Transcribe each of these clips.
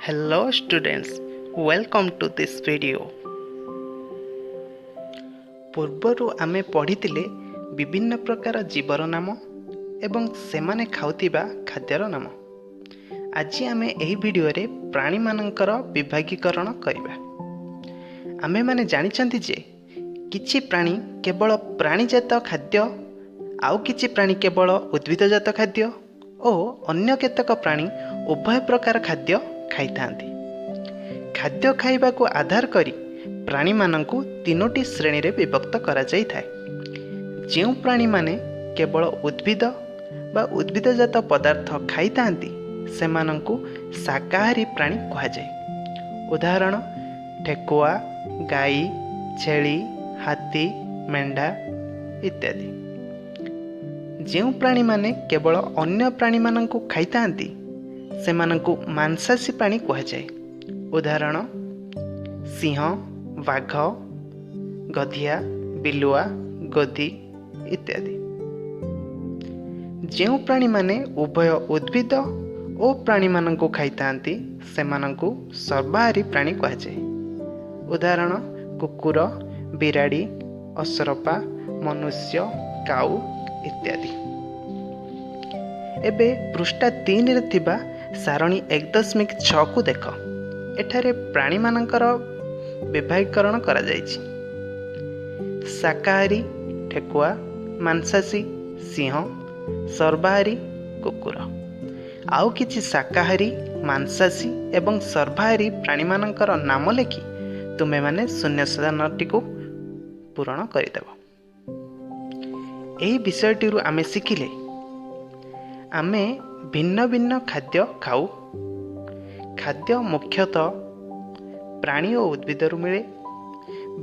Hello students, welcome to this video. ପୂର୍ବରୁ ଆମେ ପଢ଼ିଥିଲେ ବିଭିନ୍ନ ପ୍ରକାର ଜୀବର ନାମ ଏବଂ ସେମାନେ ଖାଉଥିବା ଖାଦ୍ୟର ନାମ। ଆଜି ଆମେ ଏହି ଭିଡ଼ିଓରେ ପ୍ରାଣୀମାନଙ୍କର ବିଭାଗୀକରଣ କରିବା। ଆମେମାନେ ଜାଣିଛନ୍ତି ଯେ କିଛି ପ୍ରାଣୀ କେବଳ ପ୍ରାଣୀଜାତ ଖାଦ୍ୟ, ଆଉ କିଛି ପ୍ରାଣୀ କେବଳ ଉଦ୍ଭିଦଜାତ ଖାଦ୍ୟ ଓ ଅନ୍ୟ କେତେକ ପ୍ରାଣୀ ଉଭୟ ପ୍ରକାର ଖାଦ୍ୟ ଖାଇଥାନ୍ତି। ଖାଦ୍ୟ ଖାଇବାକୁ ଆଧାର କରି ପ୍ରାଣୀମାନଙ୍କୁ ତିନୋଟି ଶ୍ରେଣୀରେ ବିଭକ୍ତ କରାଯାଇଥାଏ। ଯେଉଁ ପ୍ରାଣୀମାନେ କେବଳ ଉଦ୍ଭିଦ ବା ଉଦ୍ଭିଦଜାତ ପଦାର୍ଥ ଖାଇଥାନ୍ତି ସେମାନଙ୍କୁ ଶାକାହାରୀ ପ୍ରାଣୀ କୁହାଯାଏ। ଉଦାହରଣ ଠେକୁଆ, ଗାଈ, ଛେଳି, ହାତୀ, ମେଣ୍ଢା ଇତ୍ୟାଦି। ଯେଉଁ ପ୍ରାଣୀମାନେ କେବଳ ଅନ୍ୟ ପ୍ରାଣୀମାନଙ୍କୁ ଖାଇଥାନ୍ତି ସେମାନଙ୍କୁ ମାଂସାଶୀ ପ୍ରାଣୀ କୁହାଯାଏ। ଉଦାହରଣ ସିଂହ, ବାଘ, ଗଧିଆ, ବିଲୁଆ, ଗୋଧି ଇତ୍ୟାଦି। ଯେଉଁ ପ୍ରାଣୀମାନେ ଉଭୟ ଉଦ୍ଭିଦ ଓ ପ୍ରାଣୀମାନଙ୍କୁ ଖାଇଥାନ୍ତି ସେମାନଙ୍କୁ ସର୍ବାହାରୀ ପ୍ରାଣୀ କୁହାଯାଏ। ଉଦାହରଣ କୁକୁର, ବିରାଡ଼ି, ଅସରପା, ମନୁଷ୍ୟ, କାଉ ଇତ୍ୟାଦି। ଏବେ ପୃଷ୍ଠା 3ରେ ଥିବା ସାରଣୀ 1.6କୁ ଦେଖ। ଏଠାରେ ପ୍ରାଣୀମାନଙ୍କର ବିଭାଗୀକରଣ କରାଯାଇଛି। ଶାକାହାରୀ ଠେକୁଆ, ମାଂସାଶୀ ସିଂହ, ସର୍ବାହାରୀ କୁକୁର। ଆଉ କିଛି ଶାକାହାରୀ, ମାଂସାଶୀ ଏବଂ ସର୍ବାହାରୀ ପ୍ରାଣୀମାନଙ୍କର ନାମ ଲେଖି ତୁମେମାନେ ଶୂନ୍ୟସ୍ଥାନଟିକୁ ପୂରଣ କରିଦେବ। ଏହି ବିଷୟଟିରୁ ଆମେ ଶିଖିଲେ ଆମେ ଭିନ୍ନ ଭିନ୍ନ ଖାଦ୍ୟ ଖାଉ। ଖାଦ୍ୟ ମୁଖ୍ୟତଃ ପ୍ରାଣୀ ଓ ଉଦ୍ଭିଦରୁ ମିଳେ।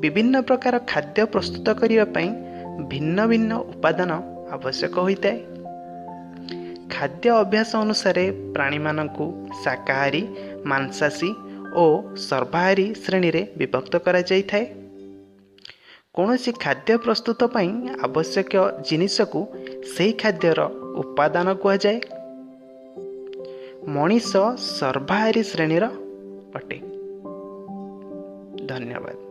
ବିଭିନ୍ନ ପ୍ରକାର ଖାଦ୍ୟ ପ୍ରସ୍ତୁତ କରିବା ପାଇଁ ଭିନ୍ନ ଭିନ୍ନ ଉପାଦାନ ଆବଶ୍ୟକ ହୋଇଥାଏ। ଖାଦ୍ୟ ଅଭ୍ୟାସ ଅନୁସାରେ ପ୍ରାଣୀମାନଙ୍କୁ ଶାକାହାରୀ, ମାଂସାଶୀ ଓ ସର୍ବାହାରୀ ଶ୍ରେଣୀରେ ବିଭକ୍ତ କରାଯାଇଥାଏ। କୌଣସି ଖାଦ୍ୟ ପ୍ରସ୍ତୁତ ପାଇଁ ଆବଶ୍ୟକ ଜିନିଷକୁ ସେହି ଖାଦ୍ୟର ଉପାଦାନ କୁହାଯାଏ। ମଣିଷ ସର୍ବାହାରୀ ଶ୍ରେଣୀର ଅଟେ। ଧନ୍ୟବାଦ।